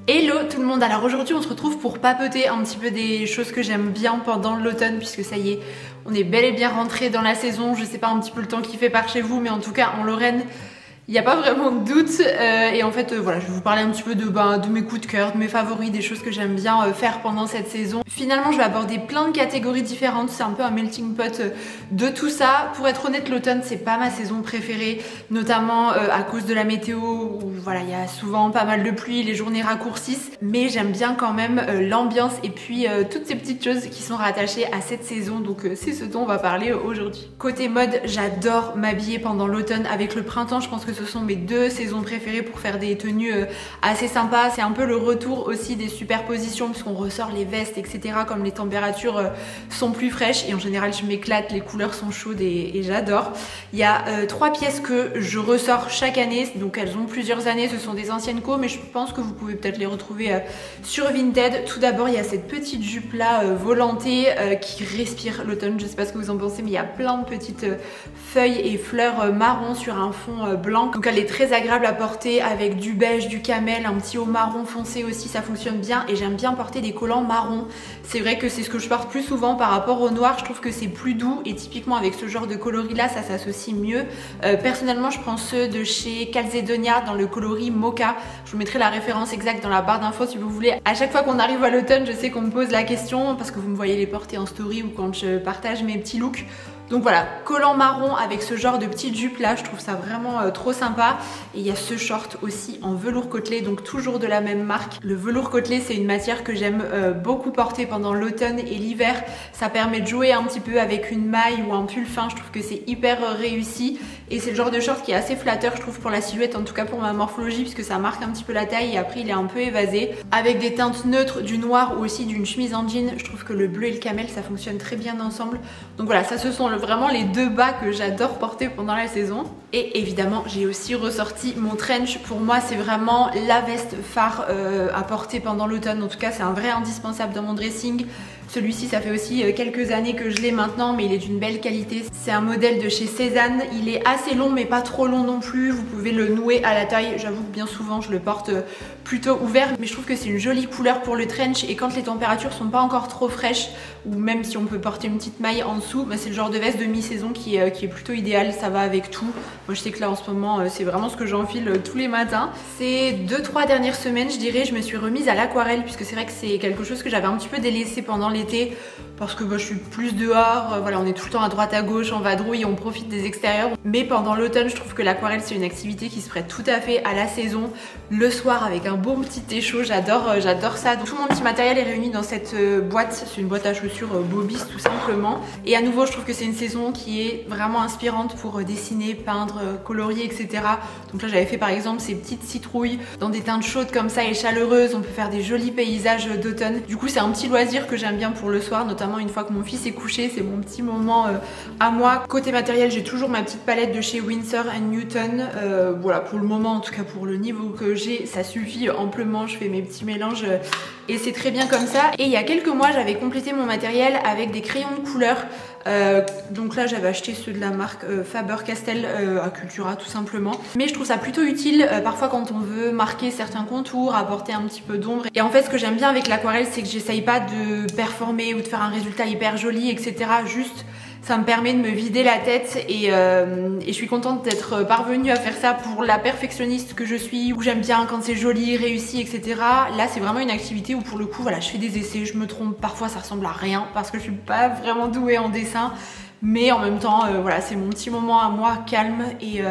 Hello tout le monde, alors aujourd'hui on se retrouve pour papoter un petit peu des choses que j'aime bien pendant l'automne puisque ça y est, on est bel et bien rentré dans la saison. Je sais pas un petit peu le temps qu'il fait par chez vous, mais en tout cas en Lorraine il n'y a pas vraiment de doute et en fait voilà, je vais vous parler un petit peu de mes coups de cœur, de mes favoris, des choses que j'aime bien faire pendant cette saison. Finalement je vais aborder plein de catégories différentes, c'est un peu un melting pot de tout ça. Pour être honnête, l'automne c'est pas ma saison préférée, notamment à cause de la météo où voilà, il y a souvent pas mal de pluie, les journées raccourcissent, mais j'aime bien quand même l'ambiance et puis toutes ces petites choses qui sont rattachées à cette saison, donc c'est ce dont on va parler aujourd'hui. Côté mode, j'adore m'habiller pendant l'automne. Avec le printemps, je pense que ce sont mes deux saisons préférées pour faire des tenues assez sympas. C'est un peu le retour aussi des superpositions puisqu'on ressort les vestes, etc. Comme les températures sont plus fraîches et en général je m'éclate, les couleurs sont chaudes et j'adore. Il y a 3 pièces que je ressors chaque année, donc elles ont plusieurs années, ce sont des anciennes co, mais je pense que vous pouvez peut-être les retrouver sur Vinted. Tout d'abord, il y a cette petite jupe là volantée qui respire l'automne. Je sais pas ce que vous en pensez, mais il y a plein de petites feuilles et fleurs marron sur un fond blanc. Donc elle est très agréable à porter avec du beige, du camel, un petit haut marron foncé aussi, ça fonctionne bien. Et j'aime bien porter des collants marron. C'est vrai que c'est ce que je porte plus souvent par rapport au noir. Je trouve que c'est plus doux et typiquement avec ce genre de coloris là, ça s'associe mieux. Personnellement, je prends ceux de chez Calzedonia dans le coloris Mocha. Je vous mettrai la référence exacte dans la barre d'infos si vous voulez. À chaque fois qu'on arrive à l'automne, je sais qu'on me pose la question parce que vous me voyez les porter en story ou quand je partage mes petits looks. Donc voilà, collant marron avec ce genre de petite jupe là, je trouve ça vraiment trop sympa. Et il y a ce short aussi en velours côtelé, donc toujours de la même marque. Le velours côtelé, c'est une matière que j'aime beaucoup porter pendant l'automne et l'hiver. Ça permet de jouer un petit peu avec une maille ou un pull fin, je trouve que c'est hyper réussi. Et c'est le genre de short qui est assez flatteur, je trouve, pour la silhouette, en tout cas pour ma morphologie, puisque ça marque un petit peu la taille et après il est un peu évasé. Avec des teintes neutres, du noir ou aussi d'une chemise en jean, je trouve que le bleu et le camel, ça fonctionne très bien ensemble. Donc voilà, ça ce sont vraiment les deux bas que j'adore porter pendant la saison. Et évidemment, j'ai aussi ressorti mon trench. Pour moi, c'est vraiment la veste phare à porter pendant l'automne. En tout cas, c'est un vrai indispensable dans mon dressing. Celui-ci, ça fait aussi quelques années que je l'ai maintenant, mais il est d'une belle qualité. C'est un modèle de chez Cézanne. Il est assez long, mais pas trop long non plus. Vous pouvez le nouer à la taille. J'avoue que bien souvent, je le porte plutôt ouvert, mais je trouve que c'est une jolie couleur pour le trench. Et quand les températures sont pas encore trop fraîches, ou même si on peut porter une petite maille en dessous, bah c'est le genre de veste de mi-saison qui est plutôt idéal. Ça va avec tout. Moi, je sais que là, en ce moment, c'est vraiment ce que j'enfile tous les matins. Ces 2-3 dernières semaines, je dirais, je me suis remise à l'aquarelle, puisque c'est vrai que c'est quelque chose que j'avais un petit peu délaissé pendant l'été parce que je suis plus dehors, voilà, on est tout le temps à droite à gauche, on vadrouille, on profite des extérieurs. Mais pendant l'automne, je trouve que l'aquarelle c'est une activité qui se prête tout à fait à la saison. Le soir avec un bon petit thé chaud, j'adore ça. Donc, tout mon petit matériel est réuni dans cette boîte, c'est une boîte à chaussures Bobis tout simplement. Et à nouveau, je trouve que c'est une saison qui est vraiment inspirante pour dessiner, peindre, colorier, etc. Donc là, j'avais fait par exemple ces petites citrouilles dans des teintes chaudes comme ça et chaleureuses. On peut faire des jolis paysages d'automne. Du coup, c'est un petit loisir que j'aime bien pour le soir, notamment une fois que mon fils est couché, c'est mon petit moment à moi. Côté matériel, j'ai toujours ma petite palette de chez Winsor & Newton. Voilà, pour le moment, en tout cas pour le niveau que j'ai, ça suffit amplement. Je fais mes petits mélanges et c'est très bien comme ça. Et il y a quelques mois, j'avais complété mon matériel avec des crayons de couleur. Donc là j'avais acheté ceux de la marque Faber-Castell à Cultura tout simplement, mais je trouve ça plutôt utile parfois quand on veut marquer certains contours, apporter un petit peu d'ombre. Et en fait ce que j'aime bien avec l'aquarelle, c'est que j'essaye pas de performer ou de faire un résultat hyper joli, etc. Juste ça me permet de me vider la tête et je suis contente d'être parvenue à faire ça pour la perfectionniste que je suis, où j'aime bien quand c'est joli, réussi, etc. Là c'est vraiment une activité où pour le coup voilà, je fais des essais, je me trompe, parfois ça ressemble à rien parce que je suis pas vraiment douée en dessin. Mais en même temps, voilà, c'est mon petit moment à moi, calme et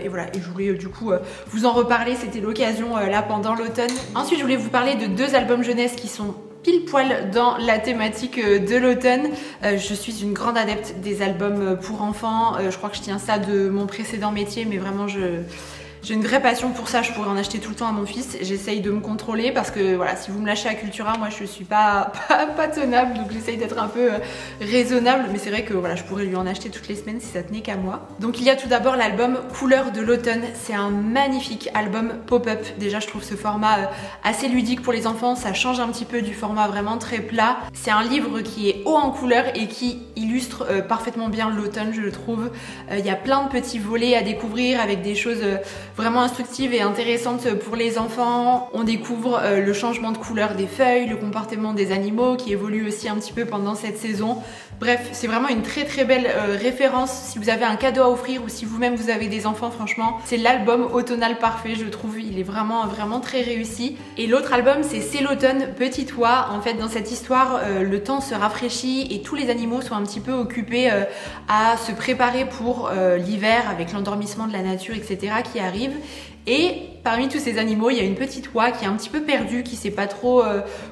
voilà. Et je voulais du coup vous en reparler, c'était l'occasion là pendant l'automne. Ensuite, je voulais vous parler de 2 albums jeunesse qui sont pile poil dans la thématique de l'automne. Je suis une grande adepte des albums pour enfants. Je crois que je tiens ça de mon précédent métier, mais vraiment j'ai une vraie passion pour ça, je pourrais en acheter tout le temps à mon fils. J'essaye de me contrôler parce que voilà, si vous me lâchez à Cultura, moi je suis pas tenable, donc j'essaye d'être un peu raisonnable. Mais c'est vrai que voilà, je pourrais lui en acheter toutes les semaines si ça tenait qu'à moi. Donc il y a tout d'abord l'album Couleurs de l'automne. C'est un magnifique album pop-up. Déjà je trouve ce format assez ludique pour les enfants, ça change un petit peu du format vraiment très plat. C'est un livre qui est haut en couleurs et qui illustre parfaitement bien l'automne, je le trouve. Il y a plein de petits volets à découvrir avec des choses vraiment instructive et intéressante pour les enfants. On découvre le changement de couleur des feuilles, le comportement des animaux qui évolue aussi un petit peu pendant cette saison. Bref, c'est vraiment une très très belle référence si vous avez un cadeau à offrir ou si vous-même vous avez des enfants. Franchement, c'est l'album automnal parfait, je trouve. Il est vraiment très réussi. Et l'autre album, c'est l'automne, Petite Oie. En fait, dans cette histoire, le temps se rafraîchit et tous les animaux sont un petit peu occupés à se préparer pour l'hiver avec l'endormissement de la nature, etc. qui arrive. Et parmi tous ces animaux, il y a une petite oie qui est un petit peu perdue, qui sait pas trop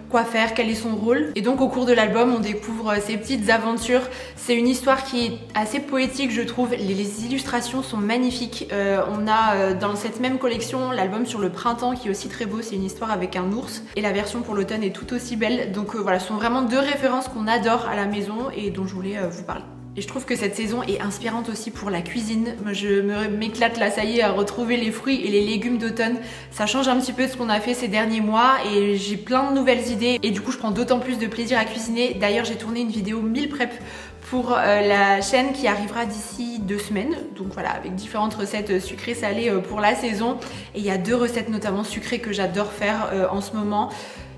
quoi faire, quel est son rôle. Et donc au cours de l'album, on découvre ces petites aventures. C'est une histoire qui est assez poétique, je trouve. Les illustrations sont magnifiques. On a dans cette même collection l'album sur le printemps qui est aussi très beau. C'est une histoire avec un ours. Et la version pour l'automne est tout aussi belle. Donc voilà, ce sont vraiment deux références qu'on adore à la maison et dont je voulais vous parler. Et je trouve que cette saison est inspirante aussi pour la cuisine. Moi, je m'éclate là, ça y est, à retrouver les fruits et les légumes d'automne. Ça change un petit peu de ce qu'on a fait ces derniers mois et j'ai plein de nouvelles idées. Et du coup, je prends d'autant plus de plaisir à cuisiner. D'ailleurs, j'ai tourné une vidéo meal prep pour la chaîne qui arrivera d'ici 2 semaines. Donc voilà, avec différentes recettes sucrées salées pour la saison. Et il y a 2 recettes notamment sucrées que j'adore faire en ce moment.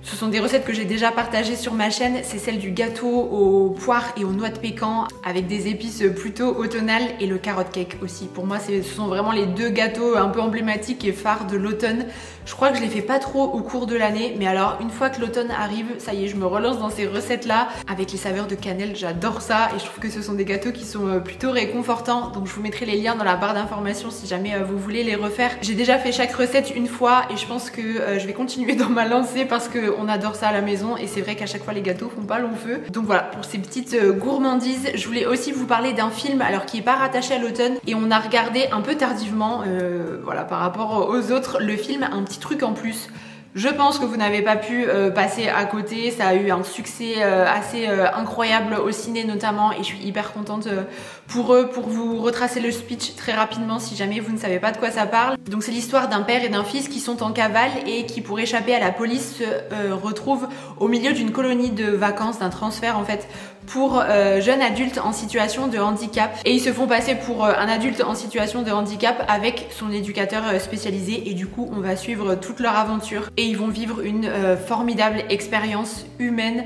Ce sont des recettes que j'ai déjà partagées sur ma chaîne. C'est celle du gâteau aux poires et aux noix de pécan avec des épices plutôt automnales et le carrot cake aussi. Pour moi, ce sont vraiment les 2 gâteaux un peu emblématiques et phares de l'automne. Je crois que je les fais pas trop au cours de l'année, mais alors une fois que l'automne arrive, ça y est, je me relance dans ces recettes-là avec les saveurs de cannelle. J'adore ça et je trouve que ce sont des gâteaux qui sont plutôt réconfortants. Donc je vous mettrai les liens dans la barre d'informations si jamais vous voulez les refaire. J'ai déjà fait chaque recette une fois et je pense que je vais continuer dans ma lancée parce que on adore ça à la maison et c'est vrai qu'à chaque fois les gâteaux font pas long feu. Donc voilà, pour ces petites gourmandises, je voulais aussi vous parler d'un film alors qui est pas rattaché à l'automne et on a regardé un peu tardivement, voilà, par rapport aux autres, le film Un petit truc en plus. Je pense que vous n'avez pas pu passer à côté, ça a eu un succès assez incroyable au ciné notamment et je suis hyper contente pour eux. Pour vous retracer le speech très rapidement si jamais vous ne savez pas de quoi ça parle. Donc c'est l'histoire d'un père et d'un fils qui sont en cavale et qui pour échapper à la police se retrouvent au milieu d'une colonie de vacances, d'un transfert en fait pour jeunes adultes en situation de handicap et ils se font passer pour un adulte en situation de handicap avec son éducateur spécialisé et du coup on va suivre toute leur aventure et ils vont vivre une formidable expérience humaine.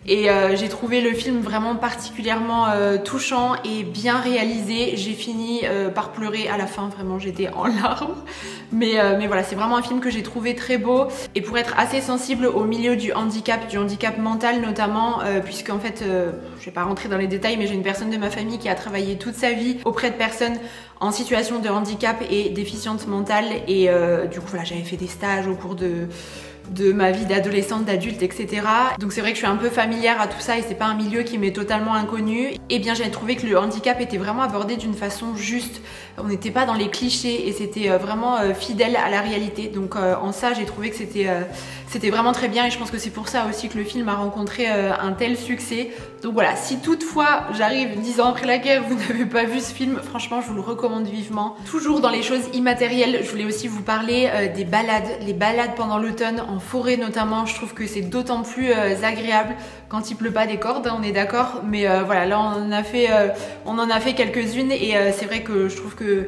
Et j'ai trouvé le film vraiment particulièrement touchant et bien réalisé. J'ai fini par pleurer à la fin, vraiment j'étais en larmes. Mais voilà, c'est vraiment un film que j'ai trouvé très beau. Et pour être assez sensible au milieu du handicap mental notamment, puisque en fait, je vais pas rentrer dans les détails, mais j'ai une personne de ma famille qui a travaillé toute sa vie auprès de personnes en situation de handicap et déficiente mentale. Et du coup voilà, j'avais fait des stages au cours de ma vie d'adolescente, d'adulte, etc. Donc c'est vrai que je suis un peu familière à tout ça et c'est pas un milieu qui m'est totalement inconnu. Et bien j'ai trouvé que le handicap était vraiment abordé d'une façon juste. On n'était pas dans les clichés et c'était vraiment fidèle à la réalité. Donc en ça j'ai trouvé que c'était vraiment très bien et je pense que c'est pour ça aussi que le film a rencontré un tel succès. Donc voilà, si toutefois j'arrive 10 ans après la guerre, vous n'avez pas vu ce film, franchement je vous le recommande vivement. Toujours dans les choses immatérielles, je voulais aussi vous parler des balades, les balades pendant l'automne en forêt notamment. Je trouve que c'est d'autant plus agréable quand il pleut pas des cordes, on est d'accord, mais voilà, là on en a fait quelques-unes et c'est vrai que je trouve que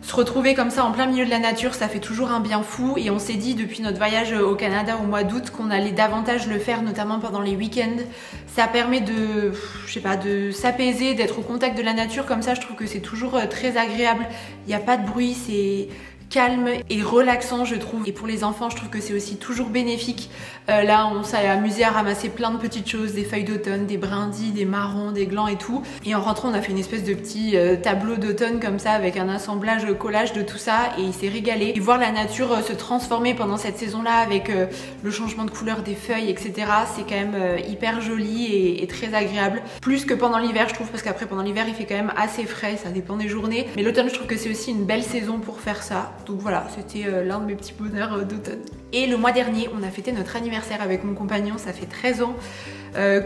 se retrouver comme ça en plein milieu de la nature, ça fait toujours un bien fou et on s'est dit depuis notre voyage au Canada au mois d'août qu'on allait davantage le faire, notamment pendant les week-ends. Ça permet de, je sais pas, de s'apaiser, d'être au contact de la nature comme ça. Je trouve que c'est toujours très agréable. Il n'y a pas de bruit, c'est calme et relaxant je trouve. Et pour les enfants je trouve que c'est aussi toujours bénéfique. Là on s'est amusé à ramasser plein de petites choses, des feuilles d'automne, des brindilles, des marrons, des glands et tout. Et en rentrant on a fait une espèce de petit tableau d'automne comme ça avec un assemblage collage de tout ça et il s'est régalé. Et voir la nature se transformer pendant cette saison là avec le changement de couleur des feuilles etc, c'est quand même hyper joli et très agréable. Plus que pendant l'hiver je trouve, parce qu'après pendant l'hiver il fait quand même assez frais, ça dépend des journées. Mais l'automne je trouve que c'est aussi une belle saison pour faire ça. Donc voilà, c'était l'un de mes petits bonheurs d'automne. Et le mois dernier, on a fêté notre anniversaire avec mon compagnon, ça fait 13 ans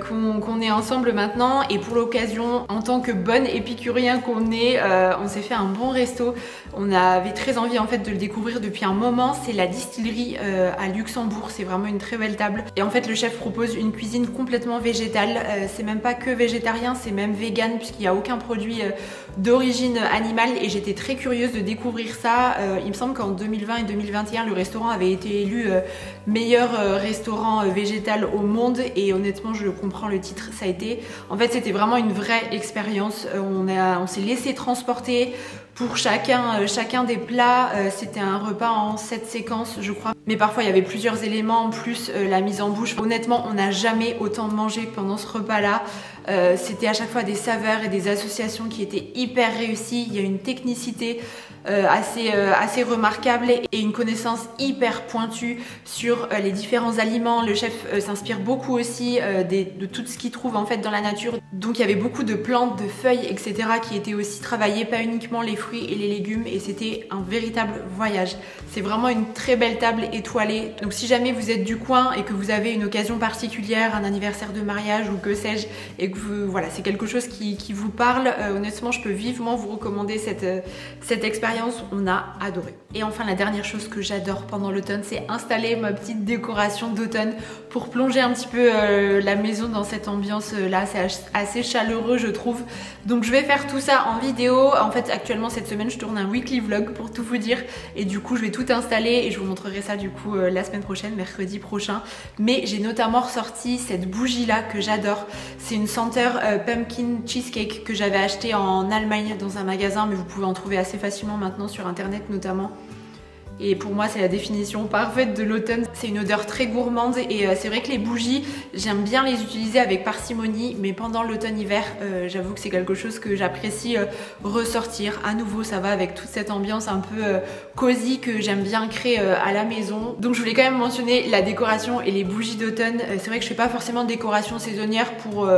qu'on est ensemble maintenant, et pour l'occasion, en tant que bonne épicurien qu'on est, on s'est fait un bon resto. On avait très envie en fait de le découvrir depuis un moment. C'est la distillerie à Luxembourg, c'est vraiment une très belle table. Et en fait le chef propose une cuisine complètement végétale, c'est même pas que végétarien, c'est même vegan puisqu'il n'y a aucun produit d'origine animale, et j'étais très curieuse de découvrir ça. Il me semble qu'en 2020 et 2021 le restaurant avait été élu meilleur restaurant végétal au monde, et honnêtement je comprends le titre, ça a été, en fait c'était vraiment une vraie expérience. On s'est laissé transporter pour chacun des plats. C'était un repas en 7 séquences je crois, mais parfois il y avait plusieurs éléments en plus, la mise en bouche. Honnêtement on n'a jamais autant mangé pendant ce repas là. C'était à chaque fois des saveurs et des associations qui étaient hyper réussies. Il y a une technicité assez remarquable et une connaissance hyper pointue sur les différents aliments. Le chef s'inspire beaucoup aussi de tout ce qu'il trouve en fait dans la nature. Donc il y avait beaucoup de plantes, de feuilles, etc. qui étaient aussi travaillées, pas uniquement les fruits et les légumes, et c'était un véritable voyage. C'est vraiment une très belle table étoilée. Donc si jamais vous êtes du coin et que vous avez une occasion particulière, un anniversaire de mariage ou que sais-je, et que voilà, c'est quelque chose qui vous parle, honnêtement je peux vivement vous recommander cette expérience. On a adoré. Et enfin la dernière chose que j'adore pendant l'automne, c'est installer ma petite décoration d'automne pour plonger un petit peu la maison dans cette ambiance là. C'est assez chaleureux je trouve, donc je vais faire tout ça en vidéo. En fait actuellement cette semaine je tourne un weekly vlog pour tout vous dire, et du coup je vais tout installer et je vous montrerai ça du coup la semaine prochaine, mercredi prochain. Mais j'ai notamment ressorti cette bougie là que j'adore. C'est une senteur pumpkin cheesecake que j'avais acheté en Allemagne dans un magasin, mais vous pouvez en trouver assez facilement maintenant sur internet notamment. Et pour moi c'est la définition parfaite de l'automne. C'est une odeur très gourmande, et c'est vrai que les bougies j'aime bien les utiliser avec parcimonie, mais pendant l'automne-hiver j'avoue que c'est quelque chose que j'apprécie ressortir. À nouveau ça va avec toute cette ambiance un peu cosy que j'aime bien créer à la maison. Donc je voulais quand même mentionner la décoration et les bougies d'automne. C'est vrai que je fais pas forcément de décoration saisonnière pour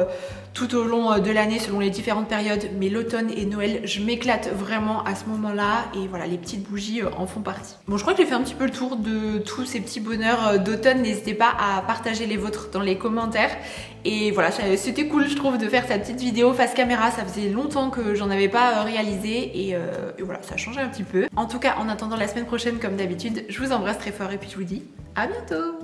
tout au long de l'année selon les différentes périodes, mais l'automne et Noël je m'éclate vraiment à ce moment là, et voilà les petites bougies en font partie. Bon je crois que j'ai fait un petit peu le tour de tous ces petits bonheurs d'automne. N'hésitez pas à partager les vôtres dans les commentaires, et voilà c'était cool je trouve de faire cette petite vidéo face caméra. Ça faisait longtemps que j'en avais pas réalisé, et voilà ça a changé un petit peu. En tout cas en attendant la semaine prochaine comme d'habitude, je vous embrasse très fort et puis je vous dis à bientôt.